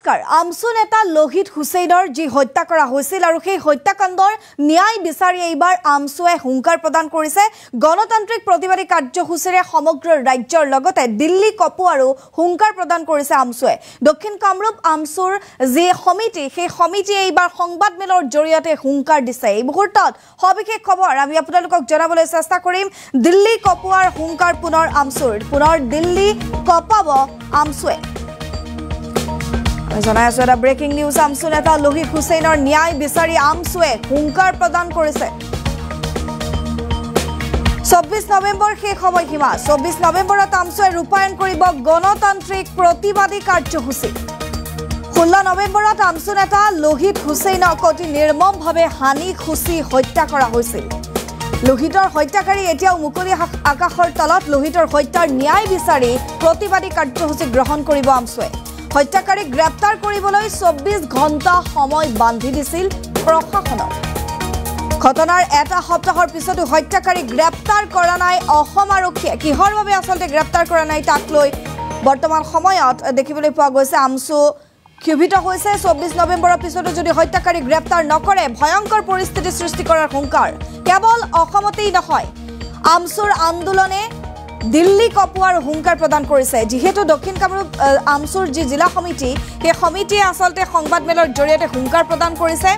নমস্কাৰ আমসু নেতা লোহিত হুছেইনৰ যি হত্যা কৰা হৈছিল আৰু সেই হত্যাকাণ্ডৰ ন্যায় বিচাৰি এইবাৰ আমসুৱে হুংকাৰ প্ৰদান কৰিছে গণতান্ত্ৰিক প্ৰতিবাদী কাৰ্যসূচীৰে সমগ্ৰ ৰাজ্যৰ লগতে দিল্লী কপোৱাৰো হুংকাৰ প্ৰদান কৰিছে আমসুৱে দক্ষিণ কামৰূপ আমসুৰ যি সমিতি সেই সমিতি এইবাৰ সংবাদমেলৰ জৰিয়তে হুংকাৰ দিছে এই মুহূৰ্তত সবিশেষ খবৰ আমি আপোনালোকক জনাবলৈ চেষ্টা কৰিম দিল্লী কপোৱাৰ হুংকাৰ পুনৰ আমসুৰ পুনৰ দিল্লী কপাব আমসুৱে জনাই আছো এটা ব্ৰেকিং নিউজ আমসু নেতা লোহিত হুছেইনৰ ন্যায় বিচাৰি আমসুৱে হুংকাৰ প্ৰদান কৰিছে 24 নৱেম্বৰ শেষ সময়সীমা 24 নৱেম্বৰত আমসুৱে ৰূপায়ণ কৰিব গণতান্ত্ৰিক প্ৰতিবাদী কাৰ্যসূচী 16 নৱেম্বৰত আমসু নেতা লোহিত হুছেইনক অতি নিৰ্মমভাৱে হানি খুচি হত্যা কৰা হৈছিল লোহিতৰ হত্যাকাৰী এতিয়াও মুকলি আকাশৰ তলত লোহিতৰ হত্যাৰ ন্যায় বিচাৰি প্ৰতিবাদী কাৰ্যসূচী গ্ৰহণ কৰিব আমসুৱে হত্যাকাৰীক গ্ৰেপ্তাৰ কৰিবলৈ 24 ঘণ্টা সময় বান্ধি দিছিল প্ৰশাসনৰ ঘটনাৰ এটা সপ্তাহৰ পিছতো হত্যাকাৰীক গ্ৰেপ্তাৰ কৰা নাই অসম আৰক্ষীয়ে কিহৰ বাবে আসলতে গ্ৰেপ্তাৰ কৰা নাই তাক লৈ বৰ্তমান সময়ত দেখিবলৈ পোৱা গৈছে আমসু ক্ষোভিত হৈছে 24 নৱেম্বৰৰ পিছতো যদি হত্যাকাৰীক গ্ৰেপ্তাৰ নকৰে ভয়ংকৰ পৰিস্থিতি সৃষ্টি কৰাৰ হুংকাৰ কেৱল অসমতেই নহয় আমসুৰ আন্দোলনে দিল্লী কপোৱাৰ হুংকাৰ প্ৰদান কৰিছে যেহেতু দক্ষিণ কামৰূপ আমসুৰ যি জিলা সমিতি সেই সমিতিয়ে আসলতে সংবাদমেলৰ জৰিয়তে হুংকাৰ প্ৰদান কৰিছে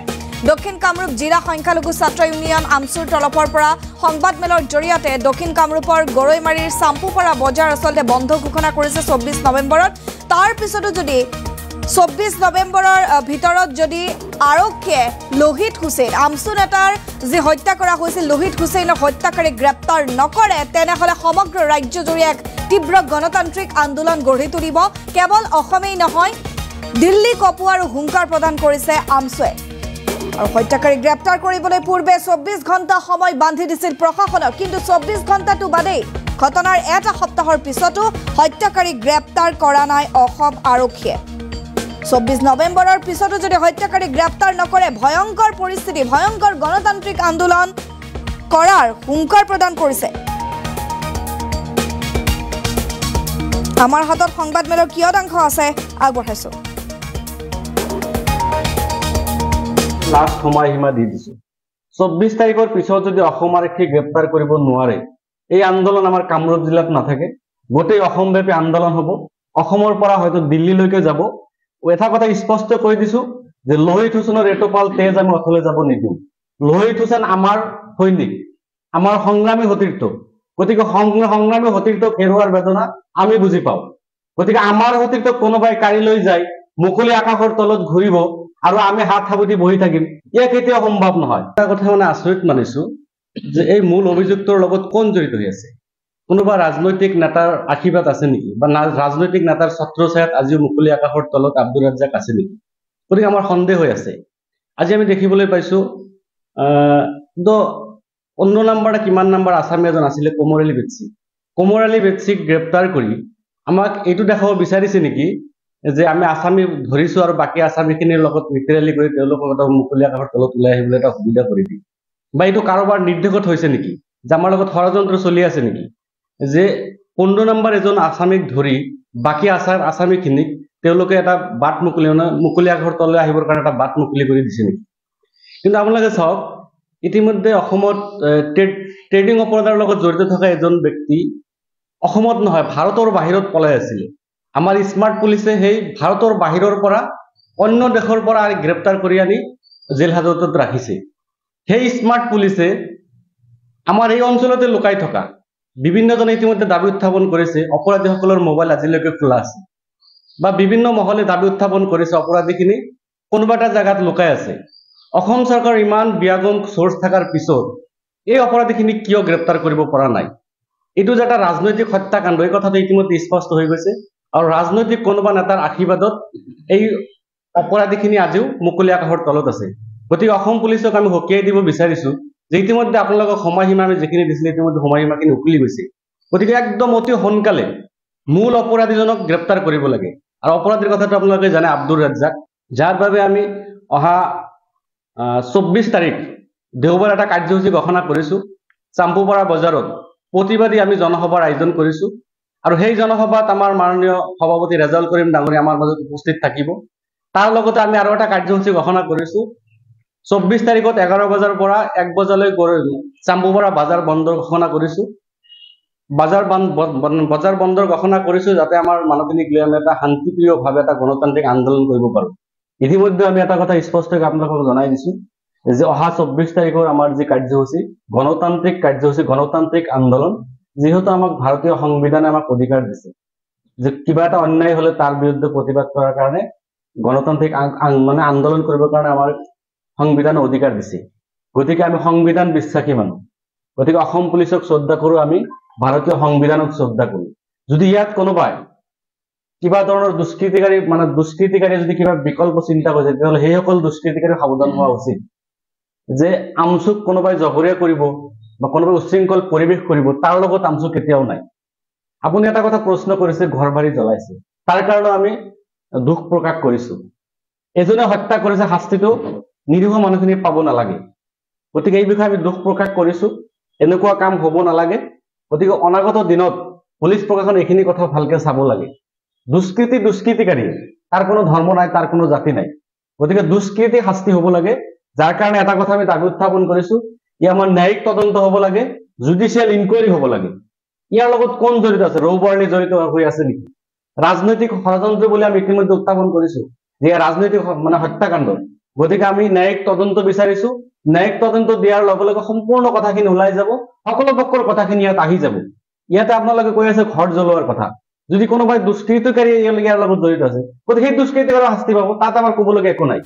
দক্ষিণ কামৰূপ জিলা সংখ্যালঘু ছাত্ৰ ইউনিয়ন আমসুৰ তৰফৰ পৰা সংবাদমেলৰ জৰিয়তে দক্ষিণ কামৰূপৰ গৰৈমাৰীৰ চাম্পুপাৰা বজাৰ আসলতে বন্ধ ঘোষণা কৰিছে 24 নৱেম্বৰত তাৰ পিছতো যদি 24 নৱেম্বৰৰ ভিতৰত যদি আৰক্ষীয়ে লোহিত হুছেইন আমসু নেতাৰ যি হত্যা কৰা হৈছিল লোহিত হুছেইনৰ হত্যাকাৰীক গ্ৰেপ্তাৰ নকৰে তেনেহলে সমগ্ৰ ৰাজ্যজুৰি এক তীব্ৰ গণতান্ত্ৰিক আন্দোলন গঢ়ি তুলিব কেৱল অসমেই নহয় দিল্লী কপোৱাৰো হুংকাৰ প্ৰদান কৰিছে আমসুৱে আৰু হত্যাকাৰীক গ্ৰেপ্তাৰ কৰিবলৈ পূৰ্বে 24 ঘণ্টা সময় বান্ধি দিছিল প্ৰশাসনক কিন্তু 24 ঘণ্টাটো বাদেই ঘটনাৰ এটা সপ্তাহৰ পিছতো হত্যাকাৰীক গ্ৰেপ্তাৰ কৰা নাই অসম আৰক্ষীয়ে 24 নৱেম্বৰৰ পিছতো যদি হত্যাকাৰীক গ্ৰেপ্তাৰ নকৰে ভয়ংকৰ পৰিস্থিতি ভয়ংকৰ গণতান্ত্ৰিক আন্দোলন কৰাৰ হুংকাৰ প্ৰদান কৰিছে আমাৰ হাতত সংবাদমেলৰ কিয়দাংশ আছে আগবঢ়াইছো লাষ্ট সময়সীমা দি দিছো 24 তাৰিখৰ পিছত যদি অসম আৰক্ষী গ্ৰেপ্তাৰ কৰিব নোৱাৰে এই আন্দোলন আমাৰ কামৰূপ জিলাত নাথাকে গোটেই অসমব্যাপী আন্দোলন হ'ব অসমৰ পৰা হয়তো দিল্লীলৈকে যাব এটা কথা স্পষ্ট কৈ দিছো যে লোহিত হুছেইনৰ এটোপাল তেজ আমি অথলে যাব নিদিওঁ লোহিত হুছেইন আমাৰ সৈনিক আমাৰ সংগ্ৰামী সতীৰ্থ গতিকে সংগ্ৰামী সতীৰ্থক হেৰুৱাৰ বেদনা আমি বুজি পাওঁ গতিকে আমাৰ সতীৰ্থক কোনোবাই কাঢ়ি লৈ যায় মুকলি আকাশৰ তলত ঘূৰিব আৰু আমি হাত সাবতি বহি থাকিম ইয়া কেতিয়াও সম্ভৱ নহয় এটা কথা মানে আচৰিত মানিছো যে এই মূল অভিযুক্তৰ লগত কোন জড়িত হৈ আছে কোনোবা ৰাজনৈতিক নেতাৰ আশীৰ্বাদ আছে নেকি বা ৰাজনৈতিক নেতাৰ ছত্ৰছায়াত আজিও মুকলি আকাশৰ তলত আব্দুৰ ৰাজ্জাক আছে নেকি গতিকে আমাৰ সন্দেহ হৈ আছে আজি আমি দেখিবলৈ পাইছো 15 নম্বৰ কিমান নম্বৰ আসামী এজন আছিলে কোমৰ আলী বেটছিক গ্ৰেপ্তাৰ কৰি আমাক এইটো দেখাব বিচাৰিছে নেকি যে আমি আসামী ধৰিছো আৰু বাকি আসামীখিনিৰ লগত মিত্ৰালি কৰি তেওঁলোকক এটা মুকলি আকাশৰ তলত ওলাই আহিবলৈ এটা সুবিধা কৰি দিম বা এইটো কাৰোবাৰ নিৰ্দেশত হৈছে নেকি যে আমাৰ লগত ষড়যন্ত্ৰ চলি আছে নেকি যে 15 নম্বৰ এজন আসামীক ধৰি বাকি আসামীখিনিক তেওঁলোকে এটা বাট মুকলি আকাশৰ তললৈ আহিবৰ কাৰণে এটা বাট মুকলি কৰি দিছে নেকি কিন্তু আপোনালোকে চাওক ইতিমধ্যে অসমত ট্ৰেডিং অপৰাধৰ লগত জড়িত থকা এজন ব্যক্তি অসমত নহয় ভাৰতৰ বাহিৰত পলাই আছিল আমাৰ স্মাৰ্ট পুলিচে সেই ভাৰতৰ বাহিৰৰ পৰা অন্য দেশৰ পৰা গ্ৰেপ্তাৰ কৰি আনি জেল হাজতত ৰাখিছে সেই স্মাৰ্ট পুলিচে আমাৰ এই অঞ্চলতে লুকাই থকা বিভিন্নজনে ইতিমধ্যে দাবী উত্থাপন কৰিছে অপৰাধীসকলৰ মোবাইল আজিলৈকে খোলা আছে বা বিভিন্ন মহলে দাবী উত্থাপন কৰিছে অপৰাধীখিনি কোনোবা এটা জায়গাত লুকাই আছে অসম চৰকাৰ ইমান বিয়াগম সোৰ্স থাকাৰ পিছত এই অপৰাধীখিনি কিয় গ্ৰেপ্তাৰ কৰিব পৰা নাই এইটো যে এটা ৰাজনৈতিক হত্যাকাণ্ড এই কথাটো ইতিমধ্যে স্পষ্ট হৈ গৈছে আৰু ৰাজনৈতিক কোনোবা নেতাৰ আশীৰ্বাদত এই অপৰাধীখিনি আজিও মুকলি আকাশৰ তলত আছে গতিকে অসম পুলিচক আমি হকিয়াই দিব বিচাৰিছো যে ইতিমধ্যে আপোনালোকক সময়সীমা আমি যিখিনি দিছিলে ইতিমধ্যে সময়সীমাখিনি উকলি গৈছে গতিকে একদম অতি সোনকালে মূল অপৰাধীজনক গ্ৰেপ্তাৰ কৰিব লাগে আৰু অপৰাধীৰ কথাটো আপোনালোকে জানে আব্দুৰ ৰাজ্জাক যাৰ বাবে আমি অহা 24 তাৰিখ দেওবাৰ এটা কাৰ্যসূচী ঘোষণা কৰিছো চাম্পুপাৰা বজাৰত প্ৰতিবাদী আমি জনসভাৰ আয়োজন কৰিছো আৰু সেই জনসভাত আমাৰ মাননীয় সভাপতি ৰেজাউল কৰিম ডাঙৰীয়া আমাৰ মাজত উপস্থিত থাকিব তাৰ লগতে আমি আৰু এটা কাৰ্যসূচী ঘোষণা কৰিছো 24 তাৰিখত 11 বজাৰ পৰা 1 বজালৈ চাম্বুপাৰা বাজাৰ বন্ধৰ ঘোষণা কৰিছো বাজাৰ বন্ধৰ ঘোষণা কৰিছো যাতে আমাৰ মানুহখিনিক লৈ আমি এটা শান্তিপ্ৰিয়ভাৱে এটা গণতান্ত্ৰিক আন্দোলন কৰিব পাৰো ইতিমধ্যে আমি এটা কথা স্পষ্টকৈ আপোনালোকক জনাই দিছো যে অহা 24 তাৰিখৰ আমাৰ যি কাৰ্যসূচী গণতান্ত্ৰিক আন্দোলন যেহেতু আমাক ভাৰতীয় সংবিধানে আমাক অধিকাৰ দিছে যে কিবা এটা অন্যায় হলে তাৰ বিৰুদ্ধে প্ৰতিবাদ কৰাৰ কাৰণে গণতান্ত্ৰিক মানে আন্দোলন কৰিবৰ কাৰণে আমাৰ সংবিধানে অধিকাৰ দিছে গতিকে আমি সংবিধান বিশ্বাসী মানুহ গতিকে অসম পুলিচক শ্ৰদ্ধা কৰো আমি ভাৰতীয় সংবিধানক শ্ৰদ্ধা কৰো যদি ইয়াত কোনোবাই কিবা ধৰণৰ দুষ্কৃতিকাৰী যদি কিবা বিকল্প চিন্তা কৰে তেতিয়াহ'লে সেই সকল দুষ্কৃতিকাৰী সাৱধান হোৱা উচিত যে আমচুক কোনোবাই জগৰীয়া কৰিব বা কোনোবাই উশৃংখল পৰিৱেশ কৰিব তাৰ লগত আমচুক কেতিয়াও নাই আপুনি এটা কথা প্ৰশ্ন কৰিছে ঘৰ বাৰী জ্বলাইছে তাৰ কাৰণে আমি দুখ প্ৰকাশ কৰিছো এজনে হত্যা কৰিছে শাস্তিটো নিৰীহ মানুহখিনি পাব নালাগে গতিকে এই বিষয়ে আমি দুখ প্ৰকাশ কৰিছো এনেকুৱা কাম হ'ব নালাগে গতিকে অনাগত দিনত পুলিচ প্ৰশাসন এইখিনি কথা ভালকে চাব লাগে দুষ্কৃতিকাৰী তাৰ কোনো ধৰ্ম নাই তাৰ কোনো জাতি নাই গতিকে দুষ্কৃতি শাস্তি হ'ব লাগে যাৰ কাৰণে এটা কথা আমি দাবী উত্থাপন কৰিছো ই আমাৰ ন্যায়িক তদন্ত হ'ব লাগে জুডিচিয়েল ইনকুৱাৰী হ'ব লাগে ইয়াৰ লগত কোন জড়িত আছে ৰৌবাৰ্লি জড়িত হৈ আছে নেকি ৰাজনৈতিক ষড়যন্ত্ৰ বুলি আমি ইতিমধ্যে উত্থাপন কৰিছো যে ৰাজনৈতিক হত্যাকাণ্ড গতিকে আমি ন্যায়িক তদন্ত বিচাৰিছো ন্যায়িক তদন্ত দিয়াৰ লগে লগে সম্পূৰ্ণ কথাখিনি ওলাই যাব সকলো পক্ষৰ কথাখিনি ইয়াত আহি যাব ইয়াতে আপোনালোকে কৈ আছে ঘৰ জ্বলোৱাৰ কথা যদি কোনোবাই দুষ্কৃতিকাৰী ইয়াৰ লগত জড়িত আছে গতিকে সেই দুষ্কৃতিকাৰৰ শাস্তি পাব তাত আমাৰ ক'বলগীয়া একো নাই